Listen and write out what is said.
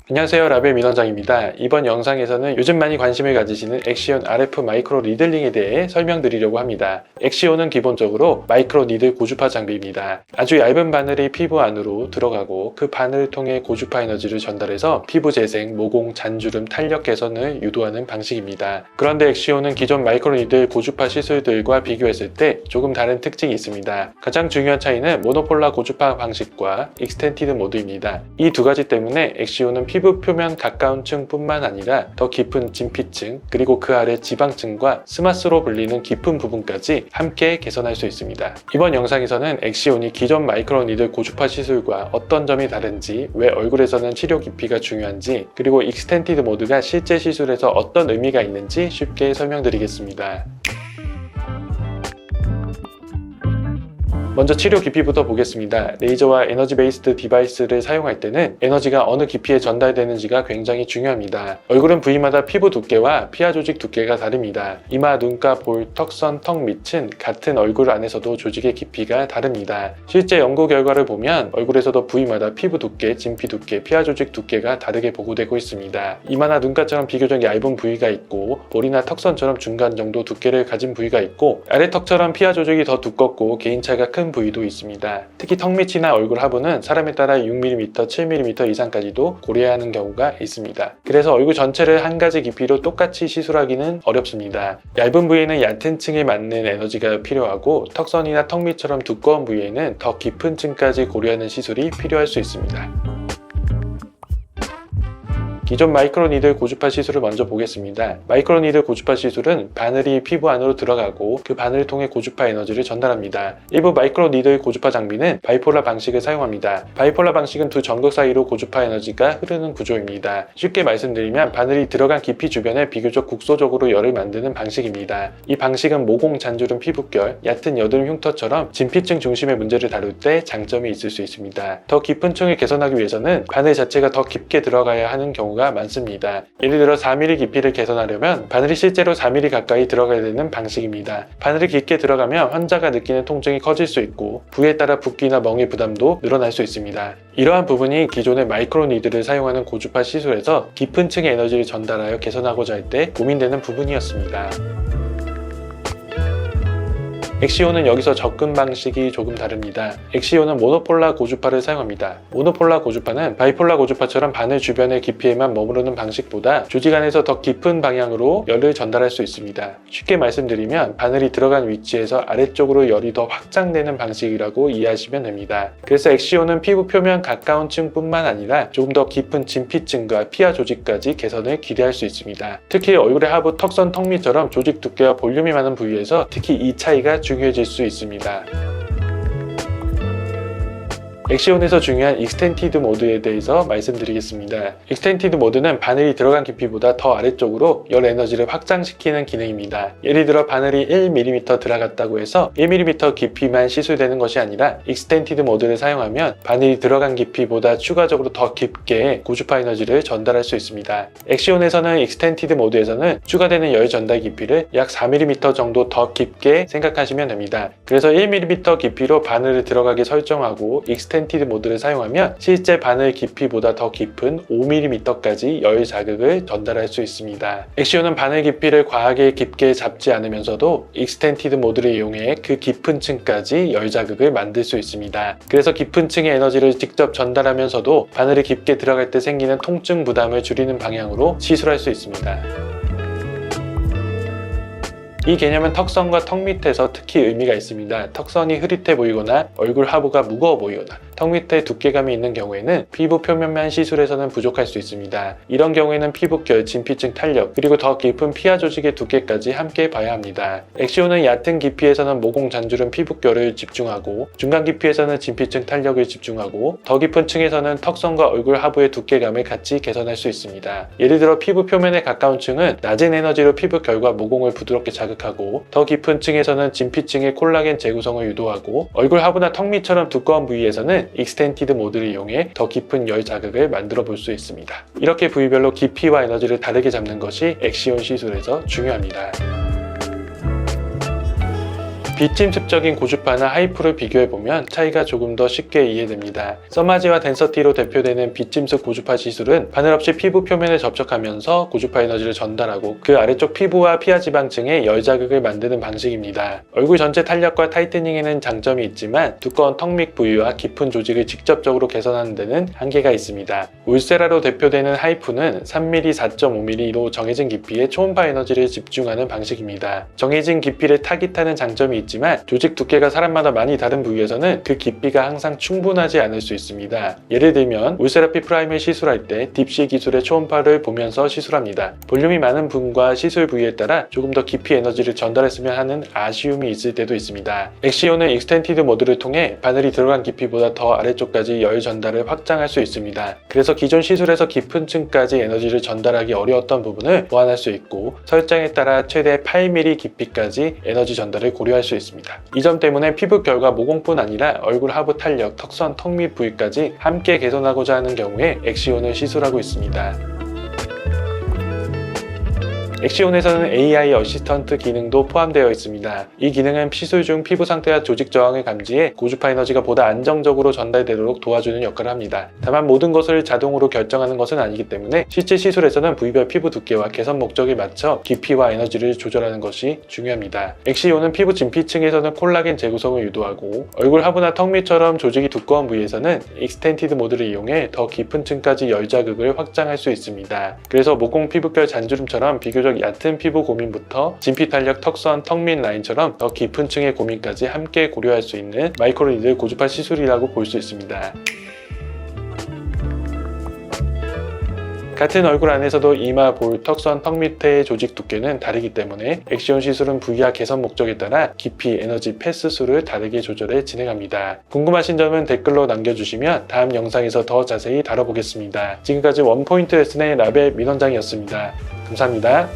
안녕하세요, 라벨 민원장입니다. 이번 영상에서는 요즘 많이 관심을 가지시는 엑시온 RF 마이크로 니들링에 대해 설명드리려고 합니다. 엑시온은 기본적으로 마이크로 니들 고주파 장비입니다. 아주 얇은 바늘이 피부 안으로 들어가고 그 바늘을 통해 고주파 에너지를 전달해서 피부 재생, 모공, 잔주름, 탄력 개선을 유도하는 방식입니다. 그런데 엑시온은 기존 마이크로 니들 고주파 시술들과 비교했을 때 조금 다른 특징이 있습니다. 가장 중요한 차이는 모노폴라 고주파 방식과 익스텐티드 모드입니다. 이 두 가지 때문에 엑시온은 피부 표면 가까운 층뿐만 아니라 더 깊은 진피층, 그리고 그 아래 지방층과 스마스로 불리는 깊은 부분까지 함께 개선할 수 있습니다. 이번 영상에서는 엑시온이 기존 마이크로 니들 고주파 시술과 어떤 점이 다른지, 왜 얼굴에서는 치료 깊이가 중요한지, 그리고 익스텐티드 모드가 실제 시술에서 어떤 의미가 있는지 쉽게 설명드리겠습니다. 먼저 치료 깊이부터 보겠습니다. 레이저와 에너지 베이스드 디바이스를 사용할 때는 에너지가 어느 깊이에 전달되는지가 굉장히 중요합니다. 얼굴은 부위마다 피부 두께와 피하 조직 두께가 다릅니다. 이마, 눈가, 볼, 턱선, 턱 밑은 같은 얼굴 안에서도 조직의 깊이가 다릅니다. 실제 연구 결과를 보면 얼굴에서도 부위마다 피부 두께, 진피 두께, 피하 조직 두께가 다르게 보고되고 있습니다. 이마나 눈가처럼 비교적 얇은 부위가 있고, 볼이나 턱선처럼 중간 정도 두께를 가진 부위가 있고, 아래턱처럼 피하 조직이 더 두껍고 개인차가 큰 부위도 있습니다. 특히 턱 밑이나 얼굴 하부는 사람에 따라 6mm, 7mm 이상까지도 고려해야 하는 경우가 있습니다. 그래서 얼굴 전체를 한 가지 깊이로 똑같이 시술하기는 어렵습니다. 얇은 부위에는 얕은 층에 맞는 에너지가 필요하고, 턱선이나 턱 밑처럼 두꺼운 부위에는 더 깊은 층까지 고려하는 시술이 필요할 수 있습니다. 기존 마이크로 니들 고주파 시술을 먼저 보겠습니다. 마이크로 니들 고주파 시술은 바늘이 피부 안으로 들어가고 그 바늘을 통해 고주파 에너지를 전달합니다. 일부 마이크로 니들 고주파 장비는 바이폴라 방식을 사용합니다. 바이폴라 방식은 두 전극 사이로 고주파 에너지가 흐르는 구조입니다. 쉽게 말씀드리면 바늘이 들어간 깊이 주변에 비교적 국소적으로 열을 만드는 방식입니다. 이 방식은 모공, 잔주름, 피부결, 얕은 여드름 흉터처럼 진피층 중심의 문제를 다룰 때 장점이 있을 수 있습니다. 더 깊은 층을 개선하기 위해서는 바늘 자체가 더 깊게 들어가야 하는 경우가 많습니다. 예를 들어 4mm 깊이를 개선하려면 바늘이 실제로 4mm 가까이 들어가야 되는 방식입니다. 바늘이 깊게 들어가면 환자가 느끼는 통증이 커질 수 있고, 부위에 따라 붓기나 멍의 부담도 늘어날 수 있습니다. 이러한 부분이 기존의 마이크로 니들을 사용하는 고주파 시술에서 깊은 층의 에너지를 전달하여 개선하고자 할 때 고민되는 부분이었습니다. 엑시온은 여기서 접근 방식이 조금 다릅니다. 엑시온은 모노폴라 고주파를 사용합니다. 모노폴라 고주파는 바이폴라 고주파처럼 바늘 주변의 깊이에만 머무르는 방식보다 조직 안에서 더 깊은 방향으로 열을 전달할 수 있습니다. 쉽게 말씀드리면 바늘이 들어간 위치에서 아래쪽으로 열이 더 확장되는 방식이라고 이해하시면 됩니다. 그래서 엑시온은 피부 표면 가까운 층뿐만 아니라 조금 더 깊은 진피층과 피하 조직까지 개선을 기대할 수 있습니다. 특히 얼굴의 하부, 턱선, 턱 밑처럼 조직 두께와 볼륨이 많은 부위에서 특히 이 차이가 중요해질 수 있습니다. 엑시온에서 중요한 익스텐티드 모드에 대해서 말씀드리겠습니다. 익스텐티드 모드는 바늘이 들어간 깊이보다 더 아래쪽으로 열 에너지를 확장시키는 기능입니다. 예를 들어 바늘이 1mm 들어갔다고 해서 1mm 깊이만 시술되는 것이 아니라 익스텐티드 모드를 사용하면 바늘이 들어간 깊이보다 추가적으로 더 깊게 고주파 에너지를 전달할 수 있습니다. 엑시온에서는 익스텐티드 모드에서는 추가되는 열 전달 깊이를 약 4mm 정도 더 깊게 생각하시면 됩니다. 그래서 1mm 깊이로 바늘을 들어가게 설정하고 익스텐티드 모드를 사용하면 실제 바늘 깊이보다 더 깊은 5mm까지 열 자극을 전달할 수 있습니다. 엑시온은 바늘 깊이를 과하게 깊게 잡지 않으면서도 익스텐티드 모드를 이용해 그 깊은 층까지 열 자극을 만들 수 있습니다. 그래서 깊은 층의 에너지를 직접 전달하면서도 바늘이 깊게 들어갈 때 생기는 통증 부담을 줄이는 방향으로 시술할 수 있습니다. 이 개념은 턱선과 턱 밑에서 특히 의미가 있습니다. 턱선이 흐릿해 보이거나 얼굴 하부가 무거워 보이거나 턱 밑에 두께감이 있는 경우에는 피부 표면만 시술해서는 부족할 수 있습니다. 이런 경우에는 피부결, 진피층 탄력, 그리고 더 깊은 피하 조직의 두께까지 함께 봐야 합니다. 엑시온은 얕은 깊이에서는 모공, 잔주름, 피부결을 집중하고, 중간 깊이에서는 진피층 탄력을 집중하고, 더 깊은 층에서는 턱선과 얼굴 하부의 두께감을 같이 개선할 수 있습니다. 예를 들어 피부 표면에 가까운 층은 낮은 에너지로 피부결과 모공을 부드럽게 자극하고, 더 깊은 층에서는 진피층의 콜라겐 재구성을 유도하고, 얼굴 하부나 턱 밑처럼 두꺼운 부위에서는 익스텐티드 모드를 이용해 더 깊은 열 자극을 만들어 볼 수 있습니다. 이렇게 부위별로 깊이와 에너지를 다르게 잡는 것이 엑시온 시술에서 중요합니다. 비침습적인 고주파나 하이프를 비교해보면 차이가 조금 더 쉽게 이해됩니다. 써마지와 덴서티로 대표되는 비침습 고주파 시술은 바늘 없이 피부 표면에 접촉하면서 고주파 에너지를 전달하고 그 아래쪽 피부와 피하지방층에 열 자극을 만드는 방식입니다. 얼굴 전체 탄력과 타이트닝에는 장점이 있지만 두꺼운 턱 밑 부위와 깊은 조직을 직접적으로 개선하는 데는 한계가 있습니다. 울세라로 대표되는 하이프는 3mm, 4.5mm로 정해진 깊이에 초음파 에너지를 집중하는 방식입니다. 정해진 깊이를 타깃하는 장점이 있지만 조직 두께가 사람마다 많이 다른 부위에서는 그 깊이가 항상 충분하지 않을 수 있습니다. 예를 들면 울세라피 프라임을 시술할 때 딥시 기술의 초음파를 보면서 시술합니다. 볼륨이 많은 분과 시술 부위에 따라 조금 더 깊이 에너지를 전달했으면 하는 아쉬움이 있을 때도 있습니다. 엑시오는 익스텐티드 모드를 통해 바늘이 들어간 깊이보다 더 아래쪽까지 열 전달을 확장할 수 있습니다. 그래서 기존 시술에서 깊은 층까지 에너지를 전달하기 어려웠던 부분을 보완할 수 있고 설정에 따라 최대 8mm 깊이까지 에너지 전달을 고려할 수 있습니다. 이 점 때문에 피부 결과 모공뿐 아니라 얼굴 하부 탄력, 턱선, 턱 밑 부위까지 함께 개선하고자 하는 경우에 엑시온을 시술하고 있습니다. 엑시온에서는 AI 어시스턴트 기능도 포함되어 있습니다. 이 기능은 시술 중 피부 상태와 조직 저항을 감지해 고주파 에너지가 보다 안정적으로 전달되도록 도와주는 역할을 합니다. 다만 모든 것을 자동으로 결정하는 것은 아니기 때문에 실제 시술에서는 부위별 피부 두께와 개선 목적에 맞춰 깊이와 에너지를 조절하는 것이 중요합니다. 엑시온은 피부 진피층에서는 콜라겐 재구성을 유도하고 얼굴 하부나 턱 밑처럼 조직이 두꺼운 부위에서는 익스텐티드 모드를 이용해 더 깊은 층까지 열 자극을 확장할 수 있습니다. 그래서 모공 피부결 잔주름처럼 비교적 얕은 피부 고민부터 진피 탄력, 턱선, 턱 밑 라인처럼 더 깊은 층의 고민까지 함께 고려할 수 있는 마이크로니들 고주파 시술이라고 볼 수 있습니다. 같은 얼굴 안에서도 이마, 볼, 턱선, 턱 밑의 조직 두께는 다르기 때문에 엑시온 시술은 부위와 개선 목적에 따라 깊이, 에너지, 패스 수를 다르게 조절해 진행합니다. 궁금하신 점은 댓글로 남겨주시면 다음 영상에서 더 자세히 다뤄보겠습니다. 지금까지 원포인트 레슨의 라벨 민원장이었습니다. 감사합니다.